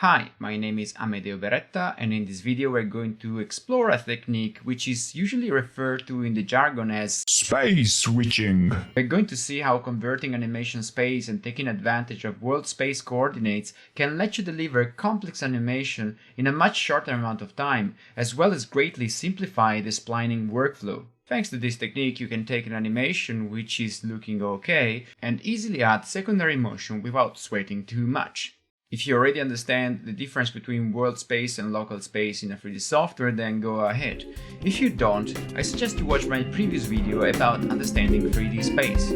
Hi, my name is Amedeo Beretta, and in this video we're going to explore a technique which is usually referred to in the jargon as space switching. We're going to see how converting animation space and taking advantage of world-space coordinates can let you deliver complex animation in a much shorter amount of time, as well as greatly simplify the splining workflow. Thanks to this technique, you can take an animation which is looking okay and easily add secondary motion without sweating too much. If you already understand the difference between world space and local space in a 3D software, then go ahead. If you don't, I suggest you watch my previous video about understanding 3D space.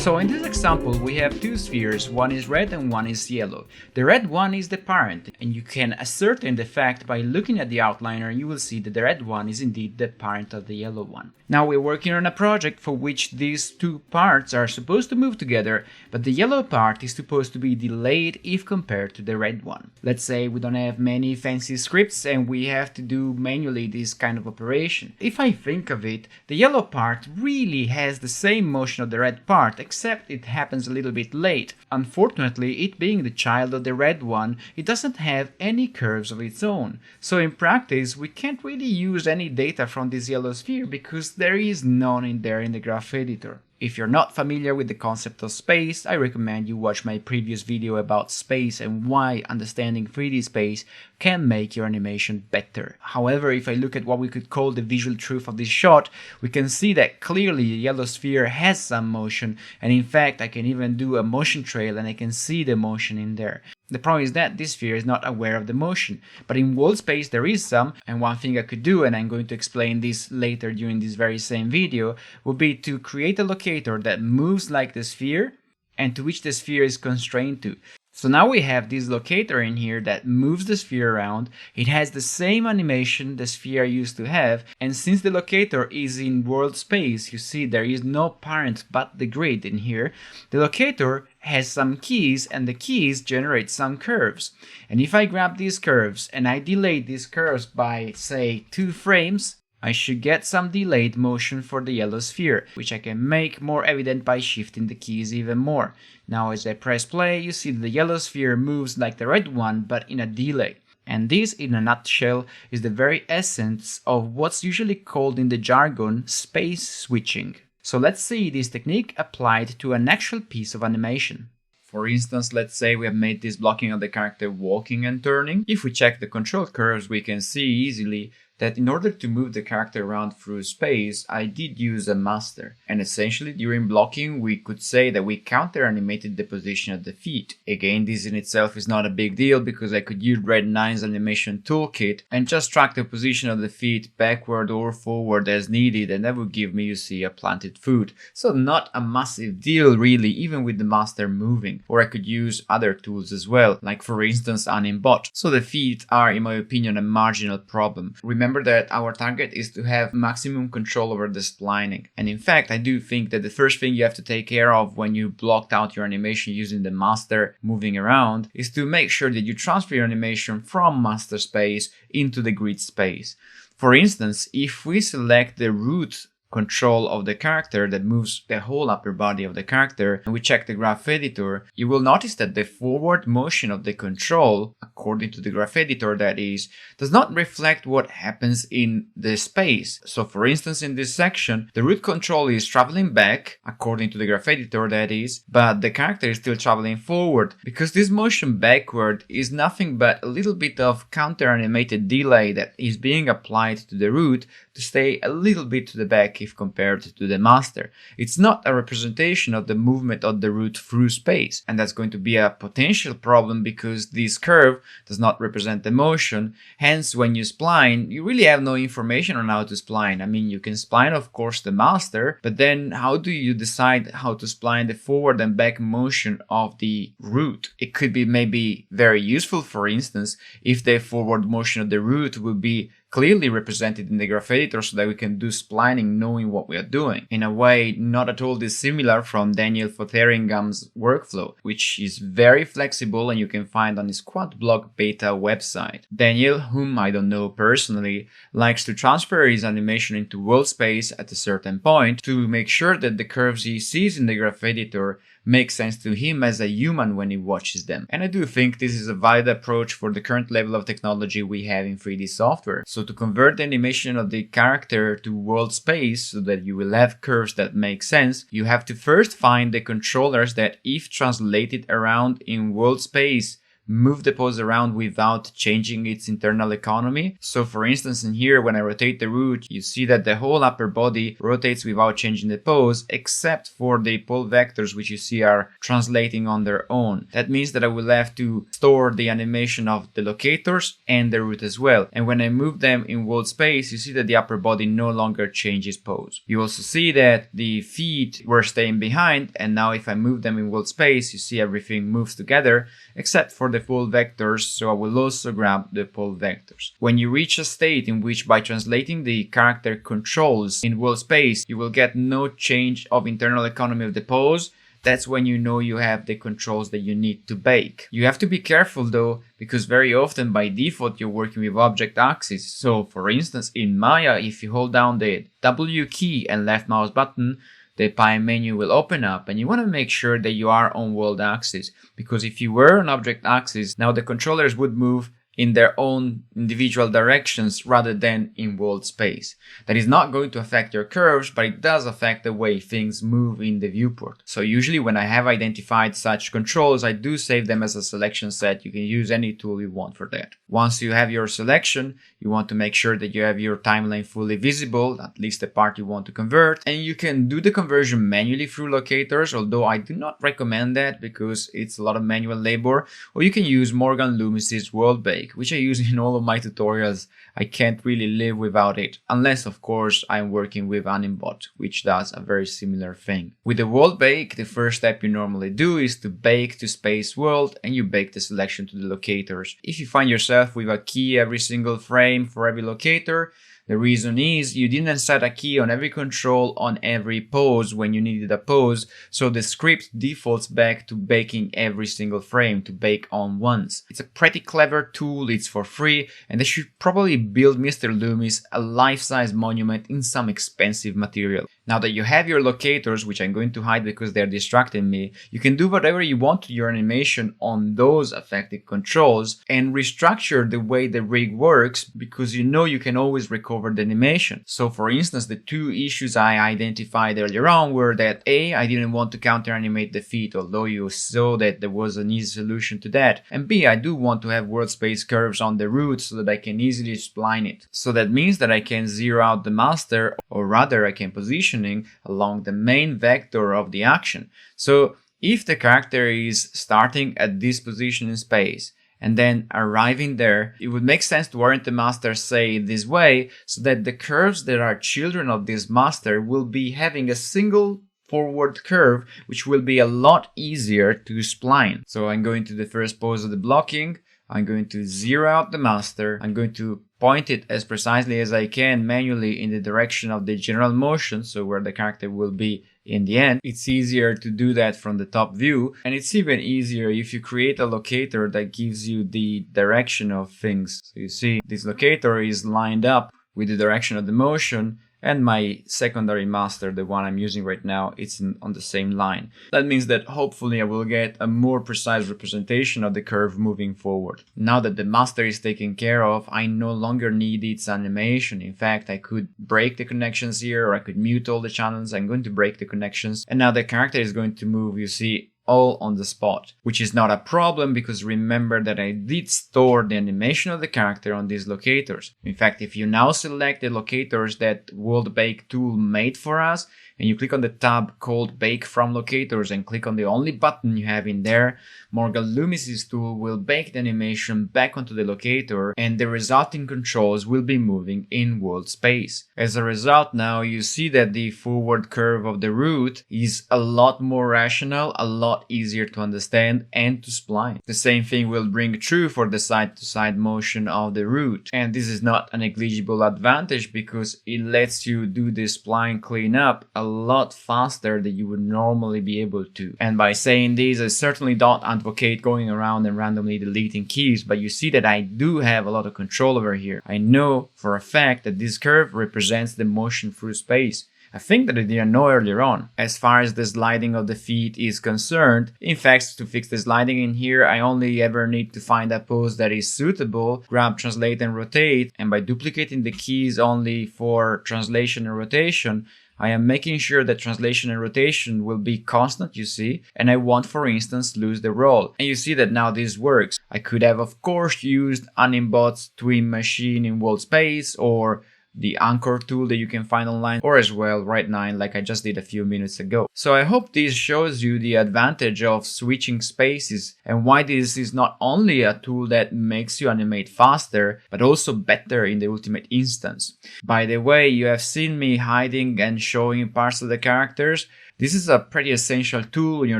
So in this example we have two spheres, one is red and one is yellow. The red one is the parent, and you can ascertain the fact by looking at the outliner. You will see that the red one is indeed the parent of the yellow one. Now we're working on a project for which these two parts are supposed to move together, but the yellow part is supposed to be delayed if compared to the red one. Let's say we don't have many fancy scripts and we have to do manually this kind of operation. If I think of it, the yellow part really has the same motion of the red part, except it happens a little bit late. Unfortunately, it being the child of the red one, it doesn't have any curves of its own. So in practice, we can't really use any data from this yellow sphere because there is none in there in the graph editor. If you're not familiar with the concept of space, I recommend you watch my previous video about space and why understanding 3D space can make your animation better. However, if I look at what we could call the visual truth of this shot, we can see that clearly the yellow sphere has some motion, and in fact I can even do a motion trail and I can see the motion in there. The problem is that this sphere is not aware of the motion, but in world space there is some, and one thing I could do, and I'm going to explain this later during this very same video, would be to create a locator that moves like the sphere and to which the sphere is constrained to. So now we have this locator in here that moves the sphere around. It has the same animation the sphere used to have, and since the locator is in world space, you see there is no parent but the grid in here, the locator has some keys and the keys generate some curves. And if I grab these curves and I delay these curves by, say, 2 frames, I should get some delayed motion for the yellow sphere, which I can make more evident by shifting the keys even more. Now as I press play, you see the yellow sphere moves like the red one, but in a delay. And this, in a nutshell, is the very essence of what's usually called in the jargon space switching. So let's see this technique applied to an actual piece of animation. For instance, let's say we have made this blocking of the character walking and turning. If we check the control curves, we can see easily that in order to move the character around through space, I did use a master. And essentially during blocking, we could say that we counter animated the position of the feet. Again, this in itself is not a big deal because I could use Red 9's animation toolkit and just track the position of the feet backward or forward as needed, and that would give me, you see, a planted foot. So not a massive deal really, even with the master moving. Or I could use other tools as well, like for instance Animbot. So the feet are, in my opinion, a marginal problem. Remember that our target is to have maximum control over the splining. And in fact, I do think that the first thing you have to take care of when you blocked out your animation using the master moving around is to make sure that you transfer your animation from master space into the grid space. For instance, if we select the root control of the character that moves the whole upper body of the character, and we check the graph editor, you will notice that the forward motion of the control, according to the graph editor that is, does not reflect what happens in the space. So for instance, in this section, the root control is traveling back, according to the graph editor that is, but the character is still traveling forward, because this motion backward is nothing but a little bit of counter-animated delay that is being applied to the root to stay a little bit to the back if compared to the master. It's not a representation of the movement of the root through space, and that's going to be a potential problem because this curve does not represent the motion. Hence, when you spline, you really have no information on how to spline. I mean, you can spline, of course, the master, but then how do you decide how to spline the forward and back motion of the root? It could be maybe very useful, for instance, if the forward motion of the root would be clearly represented in the graph editor so that we can do splining knowing what we are doing. In a way, not at all dissimilar from Daniel Fotheringham's workflow, which is very flexible and you can find on his QuadBlock beta website. Daniel, whom I don't know personally, likes to transfer his animation into world space at a certain point to make sure that the curves he sees in the graph editor make sense to him as a human when he watches them. And I do think this is a valid approach for the current level of technology we have in 3D software. So to convert the animation of the character to world space so that you will have curves that make sense, you have to first find the controllers that, if translated around in world space, move the pose around without changing its internal economy. So for instance, in here, when I rotate the root, you see that the whole upper body rotates without changing the pose, except for the pole vectors, which you see are translating on their own. That means that I will have to store the animation of the locators and the root as well. And when I move them in world space, you see that the upper body no longer changes pose. You also see that the feet were staying behind, and now if I move them in world space, you see everything moves together, except for the pole vectors, so I will also grab the pole vectors. When you reach a state in which by translating the character controls in world space, you will get no change of internal economy of the pose, that's when you know you have the controls that you need to bake. You have to be careful though, because very often by default you're working with object axis. So for instance, in Maya, if you hold down the W key and left mouse button, the pie menu will open up, and you want to make sure that you are on world axis, because if you were on object axis, now the controllers would move in their own individual directions rather than in world space. That is not going to affect your curves, but it does affect the way things move in the viewport. So usually when I have identified such controls, I do save them as a selection set. You can use any tool you want for that. Once you have your selection, you want to make sure that you have your timeline fully visible, at least the part you want to convert, and you can do the conversion manually through locators, although I do not recommend that because it's a lot of manual labor, or you can use Morgan Loomis's World Bake, which I use in all of my tutorials. I can't really live without it, unless of course I'm working with Animbot, which does a very similar thing. With the World Bake, the first step you normally do is to bake to space world, and you bake the selection to the locators. If you find yourself with a key every single frame for every locator, the reason is you didn't set a key on every control on every pose when you needed a pose, so the script defaults back to baking every single frame to bake on once. It's a pretty clever tool, it's for free, and they should probably build Mr. Loomis a life-size monument in some expensive material. Now that you have your locators, which I'm going to hide because they're distracting me, you can do whatever you want to your animation on those affected controls and restructure the way the rig works, because you know you can always recover the animation. So for instance, the two issues I identified earlier on were that A, I didn't want to counter animate the feet, although you saw that there was an easy solution to that, and B, I do want to have world space curves on the root so that I can easily spline it. So that means that I can zero out the master, or rather I can position along the main vector of the action. So if the character is starting at this position in space and then arriving there, it would make sense to orient the master, say, this way, so that the curves that are children of this master will be having a single forward curve, which will be a lot easier to spline. So I'm going to the first pose of the blocking, I'm going to zero out the master, I'm going to point it as precisely as I can manually in the direction of the general motion, so where the character will be in the end. It's easier to do that from the top view, and it's even easier if you create a locator that gives you the direction of things. So you see this locator is lined up with the direction of the motion, and my secondary master, the one I'm using right now, it's on the same line. That means that hopefully I will get a more precise representation of the curve moving forward. Now that the master is taken care of, I no longer need its animation. In fact, I could break the connections here, or I could mute all the channels. I'm going to break the connections, and now the character is going to move, you see, all on the spot, which is not a problem because remember that I did store the animation of the character on these locators. In fact, if you now select the locators that World Bake tool made for us, and you click on the tab called Bake from Locators and click on the only button you have in there, Morgan Loomis's tool will bake the animation back onto the locator, and the resulting controls will be moving in world space. As a result, now you see that the forward curve of the root is a lot more rational, a lot lot easier to understand and to spline. The same thing will ring true for the side-to-side motion of the root. And this is not a negligible advantage because it lets you do the spline cleanup a lot faster than you would normally be able to. And by saying this, I certainly don't advocate going around and randomly deleting keys, but you see that I do have a lot of control over here. I know for a fact that this curve represents the motion through space. I think that I didn't know earlier on. As far as the sliding of the feet is concerned, in fact, to fix the sliding in here, I only ever need to find a pose that is suitable, grab, translate, and rotate, and by duplicating the keys only for translation and rotation, I am making sure that translation and rotation will be constant, you see, and I won't, for instance, lose the roll. And you see that now this works. I could have, of course, used Animbot's twin machine in world space, or the anchor tool that you can find online, or as well Write 9 like I just did a few minutes ago. So I hope this shows you the advantage of switching spaces and why this is not only a tool that makes you animate faster, but also better in the ultimate instance. By the way, you have seen me hiding and showing parts of the characters. This is a pretty essential tool when you're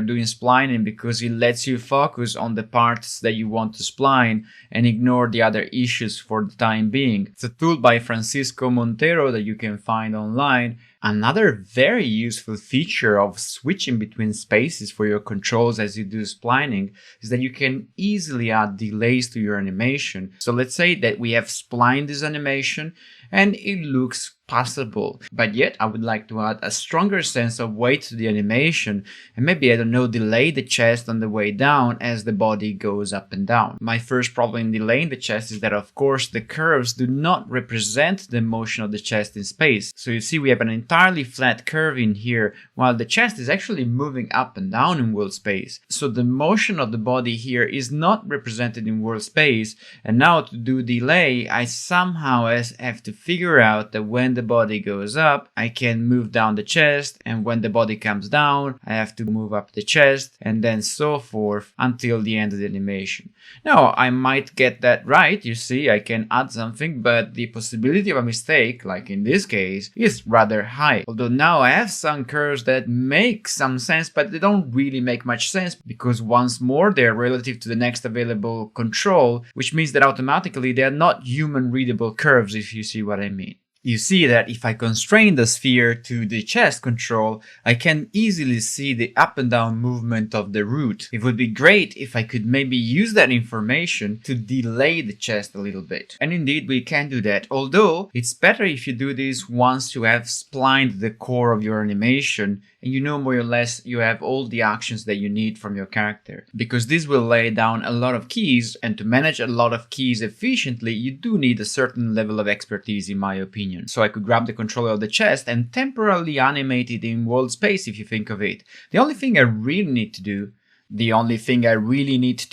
doing splining because it lets you focus on the parts that you want to spline and ignore the other issues for the time being. It's a tool by Francisco Montero that you can find online. Another very useful feature of switching between spaces for your controls as you do splining is that you can easily add delays to your animation. So let's say that we have splined this animation and it looks passable, but yet I would like to add a stronger sense of weight to the animation and maybe, I don't know, delay the chest on the way down as the body goes up and down. My first problem in delaying the chest is that, of course, the curves do not represent the motion of the chest in space. So you see we have an entirely flat curve in here while the chest is actually moving up and down in world space. So the motion of the body here is not represented in world space, and now to do delay I somehow have to figure out that when the body goes up I can move down the chest, and when the body comes down I have to move up the chest, and then so forth until the end of the animation. Now I might get that right, you see, I can add something, but the possibility of a mistake, like in this case, is rather high. Although now I have some curves that make some sense, but they don't really make much sense because once more they're relative to the next available control, which means that automatically they're not human readable curves, if you see what I mean. You see that if I constrain the sphere to the chest control, I can easily see the up and down movement of the root. It would be great if I could maybe use that information to delay the chest a little bit. And indeed we can do that, although it's better if you do this once you have splined the core of your animation and you know more or less you have all the actions that you need from your character. Because this will lay down a lot of keys, and to manage a lot of keys efficiently you do need a certain level of expertise in my opinion. So I could grab the controller of the chest and temporarily animate it in world space if you think of it. The only thing I really need to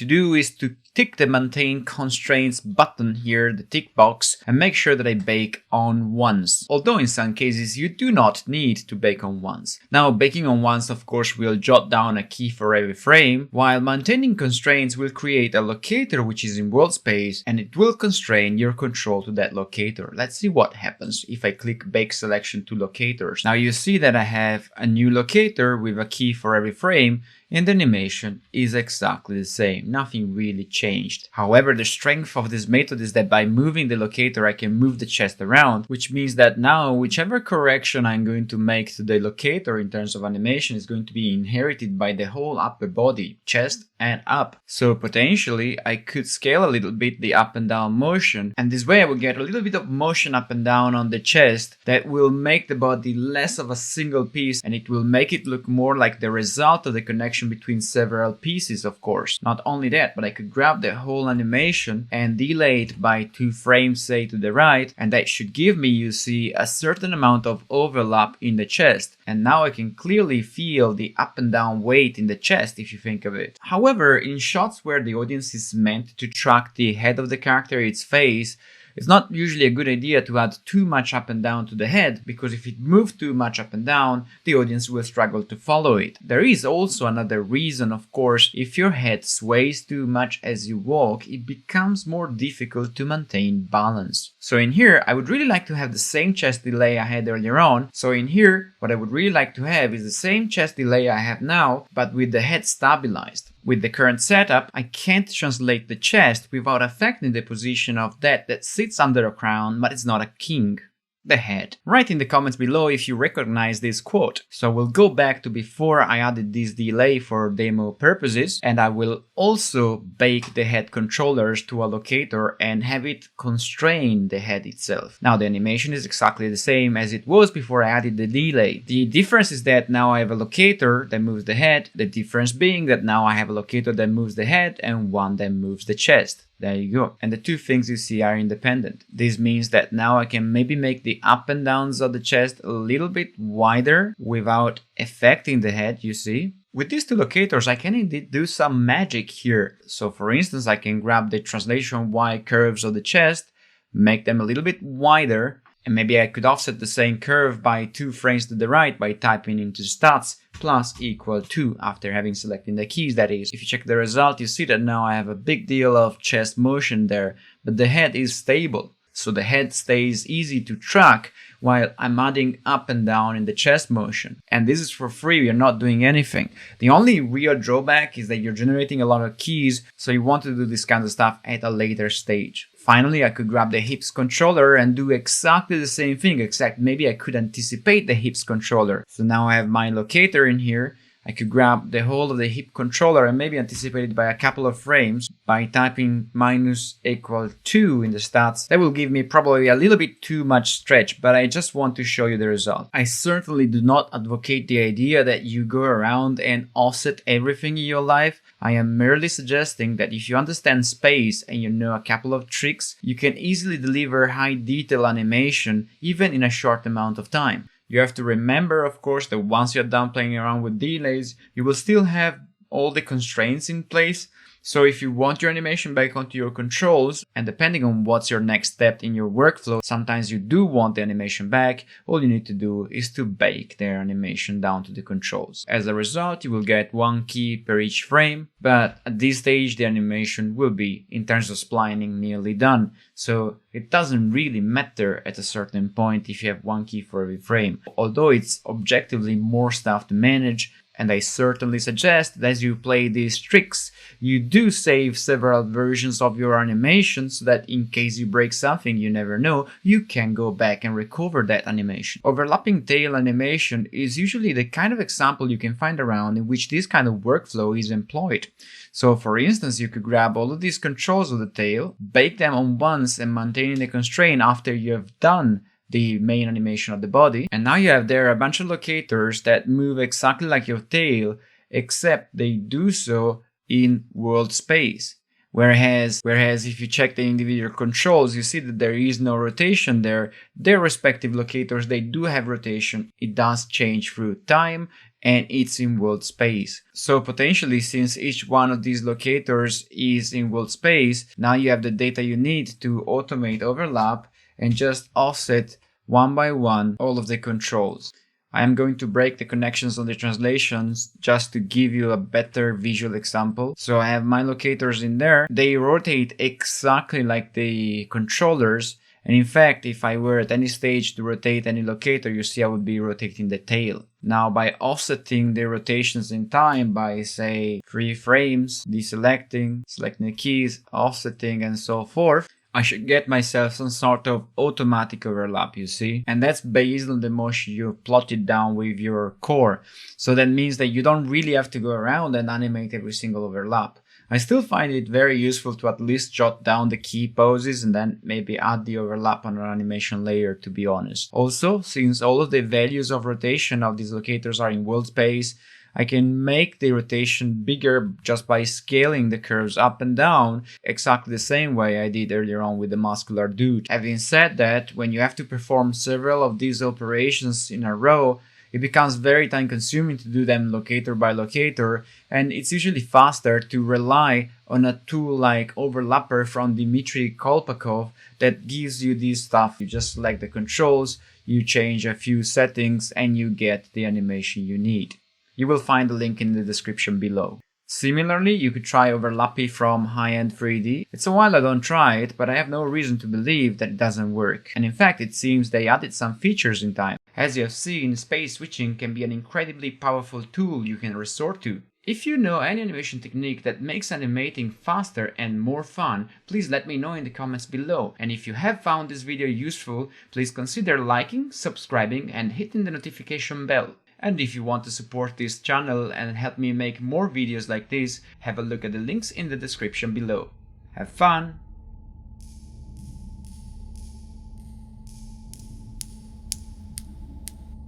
do is to tick the maintain constraints button here, the tick box, and make sure that I bake on once. Although in some cases you do not need to bake on once. Now baking on once of course will jot down a key for every frame, while maintaining constraints will create a locator which is in world space and it will constrain your control to that locator. Let's see what happens if I click bake selection to locators. Now you see that I have a new locator with a key for every frame, and the animation is exactly the same, nothing really changed. However, the strength of this method is that by moving the locator I can move the chest around, which means that now whichever correction I'm going to make to the locator in terms of animation is going to be inherited by the whole upper body, chest and up. So potentially I could scale a little bit the up and down motion, and this way I will get a little bit of motion up and down on the chest that will make the body less of a single piece, and it will make it look more like the result of the connection between several pieces, of course. Not only that, but I could grab the whole animation and delay it by 2 frames, say, to the right, and that should give me, you see, a certain amount of overlap in the chest. And now I can clearly feel the up and down weight in the chest if you think of it. However, in shots where the audience is meant to track the head of the character, its face, It's not usually a good idea to add too much up and down to the head, because if it moves too much up and down, the audience will struggle to follow it. There is also another reason, of course. If your head sways too much as you walk, it becomes more difficult to maintain balance. So in here, I would really like to have the same chest delay I had earlier on. So in here, what I would really like to have is the same chest delay I have now, but with the head stabilized. With the current setup, I can't translate the chest without affecting the position of that sits under a crown, but it's not a king. The head. Write in the comments below if you recognize this quote. So we'll go back to before I added this delay for demo purposes, and I will also bake the head controllers to a locator and have it constrain the head itself. Now the animation is exactly the same as it was before I added the delay. The difference is that now I have a locator that moves the head, the difference being that now I have a locator that moves the head and one that moves the chest. There you go. And the two things you see are independent. This means that now I can maybe make the up and downs of the chest a little bit wider without affecting the head, you see. With these two locators, I can indeed do some magic here. So for instance, I can grab the translation Y curves of the chest, make them a little bit wider, and maybe I could offset the same curve by 2 frames to the right by typing into stats plus equal to after having selected the keys, that is. If you check the result, you see that now I have a big deal of chest motion there, but the head is stable. So the head stays easy to track while I'm adding up and down in the chest motion. And this is for free, you're not doing anything. The only real drawback is that you're generating a lot of keys, so you want to do this kind of stuff at a later stage. Finally, I could grab the hips controller and do exactly the same thing, except maybe I could anticipate the hips controller. So now I have my locator in here. I could grab the whole of the hip controller and maybe anticipate it by a couple of frames by typing -2 in the stats. That will give me probably a little bit too much stretch, but I just want to show you the result. I certainly do not advocate the idea that you go around and offset everything in your life. I am merely suggesting that if you understand space and you know a couple of tricks, you can easily deliver high detail animation even in a short amount of time. You have to remember, of course, that once you're done playing around with delays, you will still have all the constraints in place. So if you want your animation back onto your controls, and depending on what's your next step in your workflow, sometimes you do want the animation back, all you need to do is to bake their animation down to the controls. As a result, you will get 1 key per each frame, but at this stage the animation will be, in terms of splining, nearly done. So it doesn't really matter at a certain point if you have 1 key for every frame, although it's objectively more stuff to manage. And I certainly suggest that as you play these tricks, you do save several versions of your animation so that in case you break something, you never know, you can go back and recover that animation. Overlapping tail animation is usually the kind of example you can find around in which this kind of workflow is employed. So for instance, you could grab all of these controls of the tail, bake them on once and maintain the constraint after you have done the main animation of the body, and now you have there a bunch of locators that move exactly like your tail, except they do so in world space. Whereas if you check the individual controls, you see that there is no rotation there. Their respective locators, they do have rotation. It does change through time and it's in world space. So potentially, since each one of these locators is in world space, now you have the data you need to automate overlap and just offset one by one all of the controls. I am going to break the connections on the translations just to give you a better visual example. So I have my locators in there. They rotate exactly like the controllers. And in fact, if I were at any stage to rotate any locator, you see I would be rotating the tail. Now by offsetting the rotations in time by say 3 frames, deselecting, selecting the keys, offsetting and so forth, I should get myself some sort of automatic overlap, you see? And that's based on the motion you've plotted down with your core. So that means that you don't really have to go around and animate every single overlap. I still find it very useful to at least jot down the key poses and then maybe add the overlap on an animation layer, to be honest. Also, since all of the values of rotation of these locators are in world space, I can make the rotation bigger just by scaling the curves up and down exactly the same way I did earlier on with the muscular dude. Having said that, when you have to perform several of these operations in a row, It becomes very time consuming to do them locator by locator, and it's usually faster to rely on a tool like Overlapper from Dmitry Kolpakov that gives you this stuff. You just select the controls, you change a few settings, and you get the animation you need. You will find the link in the description below. Similarly, you could try Overlappy from High-End 3D. It's a while I don't try it, but I have no reason to believe that it doesn't work. And in fact, it seems they added some features in time. As you have seen, space switching can be an incredibly powerful tool you can resort to. If you know any animation technique that makes animating faster and more fun, please let me know in the comments below. And if you have found this video useful, please consider liking, subscribing, and hitting the notification bell. And if you want to support this channel and help me make more videos like this, have a look at the links in the description below. Have fun!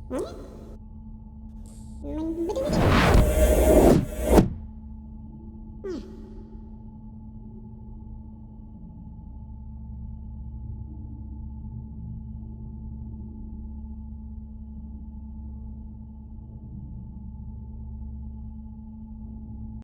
Hmm?